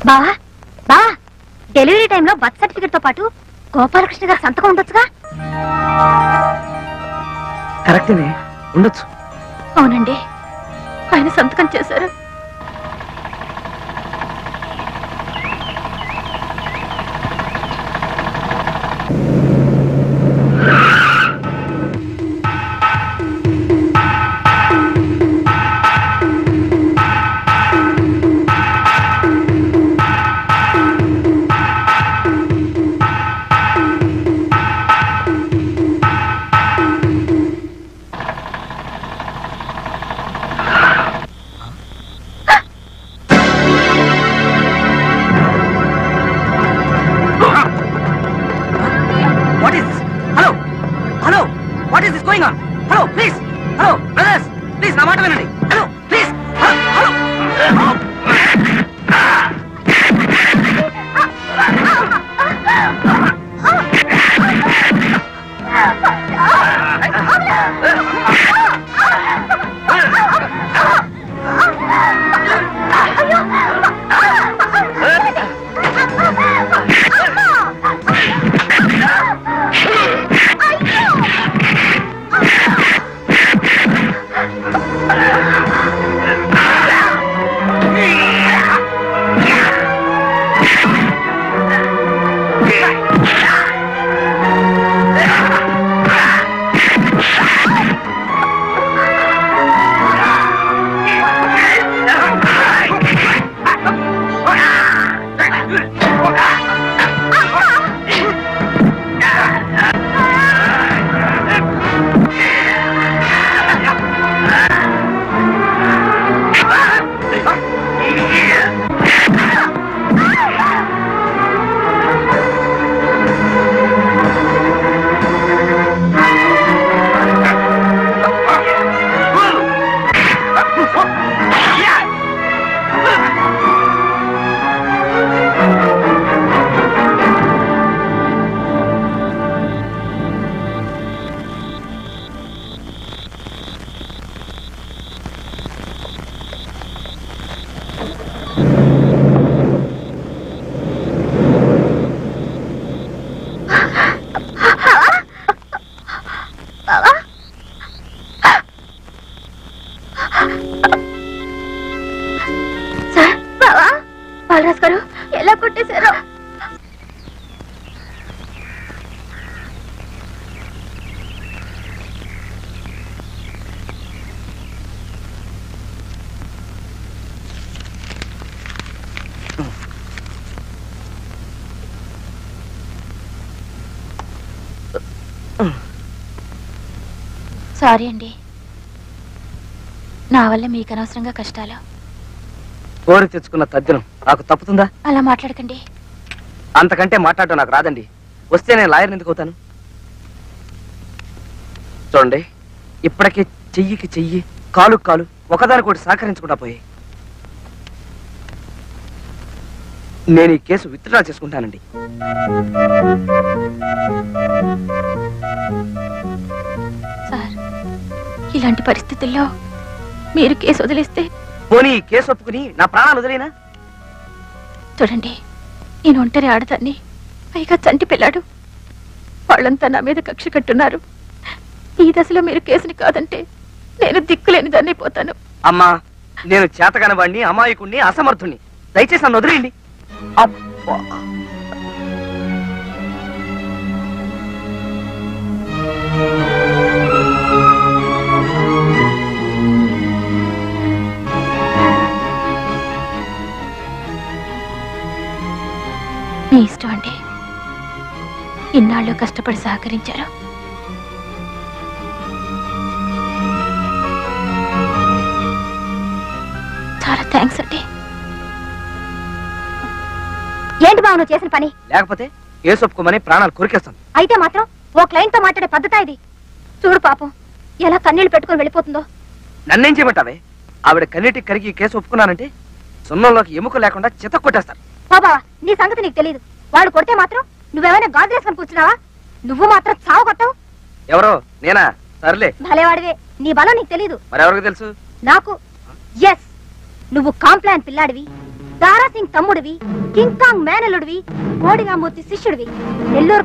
బావా బా డెలివరీ టైంలో బర్త్ సర్టిఫికెట్ తో పాటు గోపాలకృష్ణ గారు సంతకం ఉండొచ్చుగా? కరెక్టేనే, ఉండొచ్చు. అవునండి, ఆయన సంతకం చేశారు. సారీ అండి, నా వల్ల మీకు అనవసరంగా కష్టాలు. కోరి తెచ్చుకున్న తద్దినం నాకు తప్పుతుందా? అలా మాట్లాడకండి. అంతకంటే మాట్లాడటం నాకు రాదండి. వస్తే నేను లాయర్ని ఎందుకు అవుతాను? చూడండి, ఇప్పటికే చెయ్యికి చెయ్యి, కాలు కాలు ఒకదానికోటి సహకరించకుండా పోయి నేను ఈ కేసు విత్డ్రా చేసుకుంటానండి. సార్, ఇలాంటి పరిస్థితుల్లో మీరు కేసు వదిలేస్తే? పోనీ ఈ కేసు ఒప్పుకుని నా ప్రాణాలు వదిలేనా? చూడండి, నేను ఒంటరి ఆడదాన్ని, పైగా చంటి పిల్లాడు. వాళ్ళంతా నా మీద కక్ష కట్టున్నారు. ఈ దశలో మీరు కేసుని కాదంటే నేను దిక్కులేని దాన్ని అయిపోతాను. అమ్మా, నేను చేతగాని వాడిని, అమాయకుణ్ణి, అసమర్థుణ్ణి. దయచేసి నన్ను వదిలేయండి. అబ్బా, మీ ఇష్టం అండి. ఇన్నాళ్ళు కష్టపడి సహకరించారు. చాలా థ్యాంక్స్ అండి. ఏంటి బావ నువ్వు చేసిన పని? లేకపోతే కేసు ఒప్పుకోమని ప్రాణాలు కొరికేస్తాను. అయితే మాత్రం ఓ క్లయింట్ తో మాట్లాడే పద్ధతి ఇది. చూడు పాపం ఎలా కన్నీళ్లు పెట్టుకుని వెళ్ళిపోతుందో. నన్నేం చేయమంటావే? ఆవిడ కన్నీటికి కరిగి కేసు ఒప్పుకున్నానంటే సున్నంలోకి ఎముక లేకుండా చిత కొట్టేస్తారు. బాబా, నీ సంగతి నీకు తెలియదు. వాడు కొడితే మాత్రం నువ్వేమైనా గాజు వేసుకొని కూర్చున్నావా? నువ్వు మాత్రం చావు కొట్టావు. ఎవరో నేనా? సర్లే, భలేవాడివే. నీ బలం నీకు తెలీదు. మరెవరికి తెలుసు? నాకు. ఎస్, నువ్వు కాంప్లాన్ పిల్లాడివి, దారాసింగ్ తమ్ముడివి, కింగ్ కాంగ్ మేనలుడివి, కోడిగామూర్తి శిష్యుడివి, నెల్లూరు